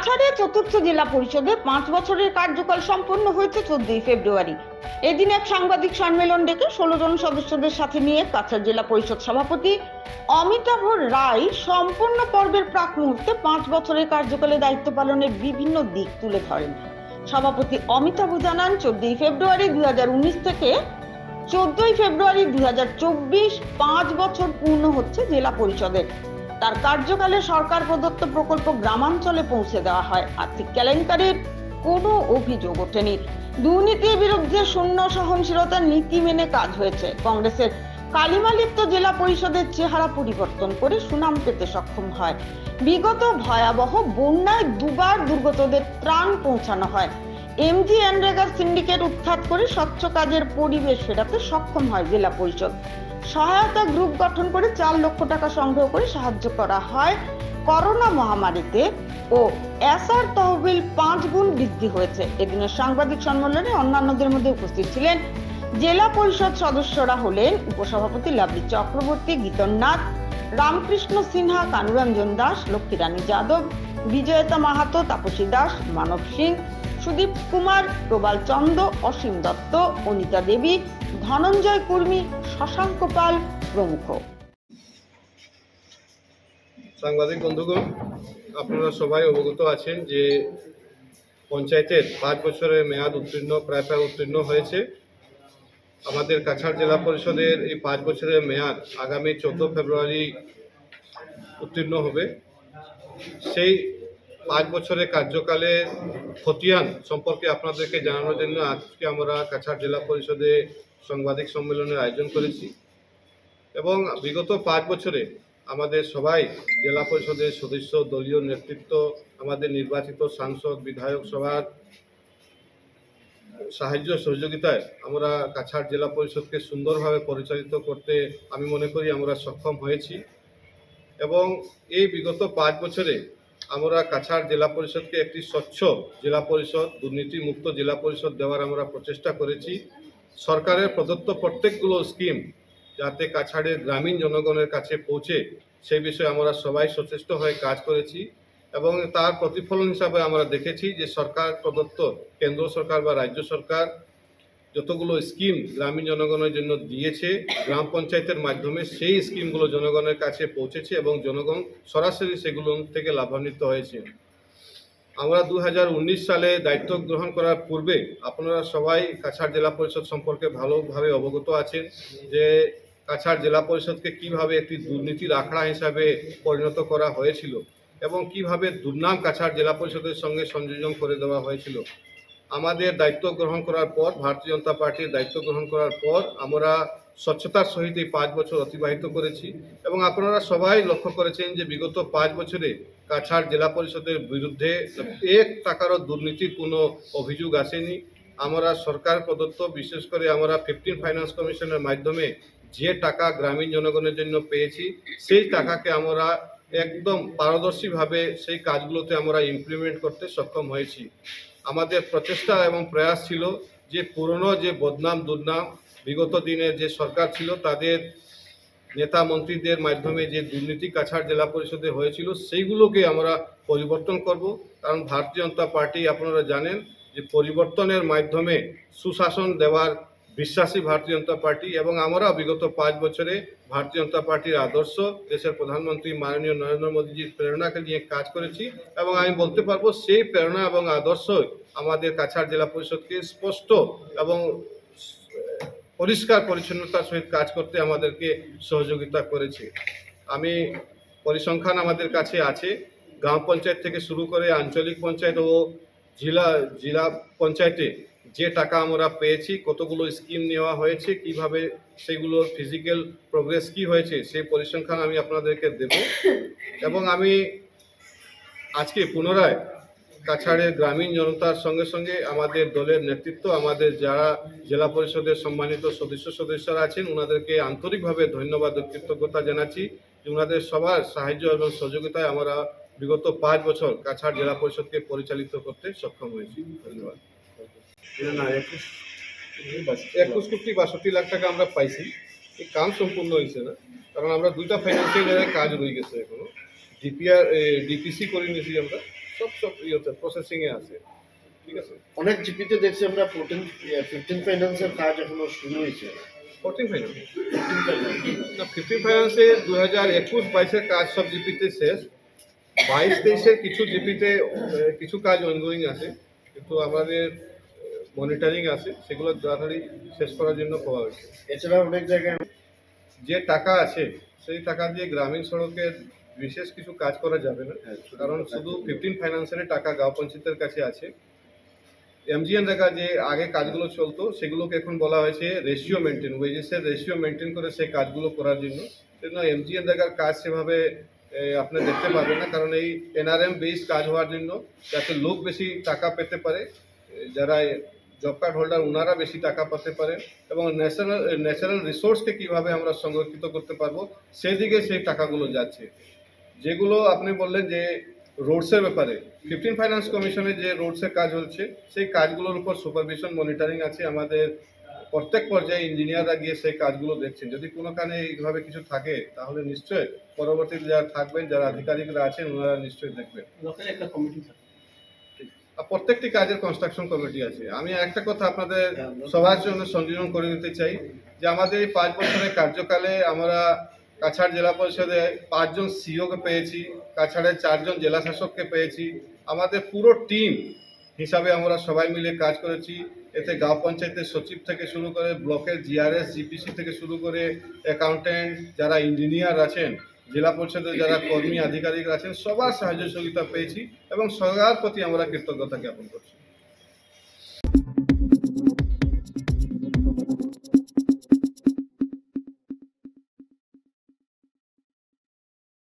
কাছাড়ে চতুর্থ জেলা পরিষদে 5 বছরের কার্যকাল সম্পন্ন হয়েছে 14 ফেব্রুয়ারি। এদিন এক সাংবাদিক সম্মেলন ডেকে 16 জন সদস্যদের সাথে নিয়ে কাছাড় জেলা পরিষদ সভাপতি অমিতাভ রায় সম্পূর্ণ পর্বের প্রাক মুহূর্তে 5 বছরের কার্যকালে দায়িত্ব পালনের বিভিন্ন দিক তুলে ধরেন। সভাপতি অমিতাভ জানান, 14 ফেব্রুয়ারি 2019 থেকে 14 ফেব্রুয়ারি 2024 5 বছর পূর্ণ হচ্ছে জেলা পরিষদের। তার কার্যকালে সরকার প্রদত্ত প্রকল্প গ্রামাঞ্চলে পৌঁছে দেওয়া হয়। আর্থিক কেলেঙ্কারির কোনো অভিযোগ ওঠেনি। দুর্নীতির বিরুদ্ধে শূন্য সহনশীলতার নীতি মেনে কাজ হয়েছে। কংগ্রেসের কালিমালিপ্ত জেলা পরিষদের চেহারা পরিবর্তন করে সুনাম পেতে সক্ষম হয়। বিগত ভয়াবহ বন্যায় দুবার দুর্গতদের ত্রাণ পৌঁছানো হয়। MGNREGAর সিন্ডিকেট উৎখাত করে স্বচ্ছ কাজের পরিবেশ ফেরাতে সক্ষম হয় জেলা পরিষদ। সহায়তা গ্রুপ গঠন করে 4 লক্ষ টাকা সংগ্রহ করে সাহায্য করা হয়। করোনা মহামারীতে ও এসআর তহবিল 5 গুণ বৃদ্ধি হয়েছে। এদিনের সাংবাদিক সম্মেলনে অন্যান্যদের মধ্যে উপস্থিত ছিলেন জেলা পরিষদ সদস্যরা হলেন উপসভাপতি লাভলি চক্রবর্তী, গীতন নাথ, রামকৃষ্ণ সিনহা, কানুরঞ্জন দাস, লক্ষ্মীরানী যাদব, বিজয়তা মাহাতো, তাপসী দাস, মানব সিং, সুদীপ কুমার, প্রবাল চন্দ্র, অসীম দত্ত, অনিতা দেবী, ধনঞ্জয় কুর্মী, শশাঙ্ক পাল প্রমুখ। সাংবাদিক বন্ধুগণ, আপনারা সবাই অবগত আছেন যে পঞ্চায়েতের 5 বছরের মেয়াদ প্রায় উত্তীর্ণ হয়েছে। আমাদের কাছাড় জেলা পরিষদের এই 5 বছরের মেয়াদ আগামী 14 ফেব্রুয়ারি উত্তীর্ণ হবে। সেই 5 বছরের কার্যকালের খতিয়ান সম্পর্কে আপনাদেরকে জানানোর জন্য আজকে আমরা কাছাড় জেলা পরিষদে সাংবাদিক সম্মেলনের আয়োজন করেছি। এবং বিগত 5 বছরে আমাদের সবাই জেলা পরিষদের সদস্য, দলীয় নেতৃত্ব, আমাদের নির্বাচিত সাংসদ, বিধায়ক সভার সাহায্য সহযোগিতায় আমরা কাছাড় জেলা পরিষদকে সুন্দরভাবে পরিচালিত করতে আমি মনে করি আমরা সক্ষম হয়েছি। এবং এই বিগত 5 বছরে আমরা কাছাড় জেলা পরিষদকে একটি স্বচ্ছ জেলা পরিষদ, দুর্নীতিমুক্ত জেলা পরিষদ দেওয়ার আমরা প্রচেষ্টা করেছি। সরকারের প্রদত্ত প্রত্যেকগুলো স্কিম যাতে কাছাড়ের গ্রামীণ জনগণের কাছে পৌঁছে সেই বিষয়ে আমরা সবাই সচেষ্ট হয়ে কাজ করেছি। এবং তার প্রতিফলন হিসাবে আমরা দেখেছি যে সরকার প্রদত্ত, কেন্দ্র সরকার বা রাজ্য সরকার যতগুলো স্কিম গ্রামীণ জনগণের জন্য দিয়েছে, গ্রাম পঞ্চায়েতের মাধ্যমে সেই স্কিমগুলো জনগণের কাছে পৌঁছেছে এবং জনগণ সরাসরি সেগুলো থেকে লাভান্বিত হয়েছে। আমরা 2019 সালে দায়িত্ব গ্রহণ করার পূর্বে আপনারা সবাই কাছাড় জেলা পরিষদ সম্পর্কে ভালোভাবে অবগত আছেন যে কাছাড় জেলা পরিষদকে কিভাবে একটি দুর্নীতির আখড়া হিসাবে পরিণত করা হয়েছিল এবং কিভাবে দুর্নাম কাছাড় জেলা পরিষদের সঙ্গে সংযোজন করে দেওয়া হয়েছিল। আমাদের দায়িত্ব গ্রহণ করার পর, ভারতীয় জনতা পার্টির দায়িত্ব গ্রহণ করার পর আমরা স্বচ্ছতার সহিত এই 5 বছর অতিবাহিত করেছি। এবং আপনারা সবাই লক্ষ্য করেছেন যে বিগত 5 বছরে কাছাড় জেলা পরিষদের বিরুদ্ধে 1 টাকারও দুর্নীতির কোনো অভিযোগ আসেনি। আমরা সরকার প্রদত্ত, বিশেষ করে আমরা 15 ফাইন্যান্স কমিশনের মাধ্যমে যে টাকা গ্রামীণ জনগণের জন্য পেয়েছি সেই টাকাকে আমরা একদম পারদর্শীভাবে সেই কাজগুলোতে আমরা ইমপ্লিমেন্ট করতে সক্ষম হয়েছি। আমাদের প্রচেষ্টা এবং প্রয়াস ছিল যে পুরনো যে বদনাম দুর্নাম বিগত দিনের যে সরকার ছিল তাদের নেতা মন্ত্রীদের মাধ্যমে যে দুর্নীতি কাছাড় জেলা পরিষদে হয়েছিল সেইগুলোকে আমরা পরিবর্তন করব। কারণ ভারতীয় জনতা পার্টি আপনারা জানেন যে পরিবর্তনের মাধ্যমে সুশাসন দেওয়ার বিশ্বাসী ভারতীয় জনতা পার্টি। এবং আমরা বিগত 5 বছরে ভারতীয় জনতা পার্টির আদর্শ, দেশের প্রধানমন্ত্রী মাননীয় নরেন্দ্র মোদীজির প্রেরণাকে নিয়ে কাজ করেছি। এবং আমি বলতে পারবো সেই প্রেরণা এবং আদর্শ আমাদের কাছাড় জেলা পরিষদকে স্পষ্ট এবং পরিষ্কার পরিচ্ছন্নতার সহিত কাজ করতে আমাদেরকে সহযোগিতা করেছে। আমি পরিসংখ্যান আমাদের কাছে আছে, গ্রাম পঞ্চায়েত থেকে শুরু করে আঞ্চলিক পঞ্চায়েত ও জেলা পঞ্চায়েতে যে টাকা আমরা পেয়েছি, কতগুলো স্কিম নেওয়া হয়েছে, কিভাবে সেগুলোর ফিজিক্যাল প্রোগ্রেস কি হয়েছে সেই পরিসংখ্যান আমি আপনাদেরকে দেব। এবং আমি আজকে পুনরায় কাছাড়ের গ্রামীণ জনতার সঙ্গে সঙ্গে আমাদের দলের নেতৃত্ব, আমাদের যারা জেলা পরিষদের সম্মানিত সদস্যরা আছেন ওনাদেরকে আন্তরিকভাবে ধন্যবাদ ও কৃতজ্ঞতা জানাচ্ছি যে ওনাদের সবার সাহায্য এবং সহযোগিতায় আমরা বিগত 5 বছর কাছাড় জেলা পরিষদকে পরিচালিত করতে সক্ষম হয়েছি। ধন্যবাদ। 21,62 লাখ টাকা আমরা পাইছি। এই কাম সম্পূর্ণ হয়েছে না, কারণ আমরা 2টা ফাইন্যান্সিয়াল কাজ রয়ে গেছে এখনো। ডিপিসি করে নিয়েছি আমরা, সব ইয়েতে প্রসেসিংয়ে আছে। ঠিক আছে, অনেক জিপিতে দেখছি আমরা 15 ফাইন্যান্সের কাজ এখনো শুরু হয়েছে না। 14 ফাইনাল 15 ফাইন্যান্স না, 15 ফাইন্যান্সে 2021-22-এর কাজ সব জিপিতে শেষ। 22-23-এর কিছু জিপিতে কিছু কাজ অনগোয়িং আছে, কিন্তু আমাদের মনিটরিং আছে, সেগুলো তাড়াতাড়ি শেষ করার জন্য পাওয়া হয়েছে। এছাড়া অনেক জায়গায় যে টাকা আছে সেই টাকা দিয়ে গ্রামীণ সড়কের বিশেষ কিছু কাজ করা যাবে না, কারণ শুধু 15 ফাইন্যান্সের টাকা গাঁও পঞ্চায়েতের কাছে আছে। এমজিএন রেগা যে আগে কাজগুলো চলতো সেগুলোকে এখন বলা হয়েছে রেশিও মেনটেন, ওয়েজেসের রেশিও মেনটেন করে সেই কাজগুলো করার জন্য। সেজন্য এমজিএন রেগার কাজ সেভাবে আপনি দেখতে পাবেন না, কারণ এই এনআরএম বেস কাজ হওয়ার জন্য যাতে লোক বেশি টাকা পেতে পারে, যারা জব কার্ড হোল্ডার ওনারা বেশি টাকা পেতে পারে, এবং ন্যাচারাল রিসোর্সকে কিভাবে আমরা সংরক্ষিত করতে পারবো সেই দিকে সেই টাকাগুলো যাচ্ছে। যেগুলো আপনি বললেন যে রোডসের ব্যাপারে, 15 ফাইন্যান্স কমিশনে যে রোডসের কাজ হচ্ছে সেই কাজগুলোর উপর সুপারভিশন মনিটরিং আছে। আমাদের প্রত্যেক পর্যায়ে ইঞ্জিনিয়াররা গিয়ে সেই কাজগুলো দেখছেন। যদি কোনোখানে এইভাবে কিছু থাকে তাহলে নিশ্চয়ই পরবর্তীতে যারা থাকবেন, যারা আধিকারিকরা আছেন, ওনারা নিশ্চয়ই দেখবেন। একটা কমিটি থাকে। আর প্রত্যেকটি কাজের কনস্ট্রাকশন কমিটি আছে। আমি একটা কথা আপনাদের সবার জন্য সংযোজন করে দিতে চাই যে আমাদের এই 5 বছরের কার্যকালে আমরা কাছাড় জেলা পরিষদে 5 জন সিওকে পেয়েছি, কাছাড়ের 4 জন জেলা শাসককে পেয়েছি। আমাদের পুরো টিম হিসাবে আমরা সবাই মিলে কাজ করেছি। এতে গাঁও পঞ্চায়েতের সচিব থেকে শুরু করে ব্লকের জিআরএস জিপিসি থেকে শুরু করে অ্যাকাউন্টেন্ট, যারা ইঞ্জিনিয়ার আছেন, জেলা পরিষদের যারা কর্মী আধিকারিক আছেন, সবার সাহায্য সহযোগিতা পেয়েছি এবং সবার প্রতি আমরা কৃতজ্ঞতা জ্ঞাপন করছি।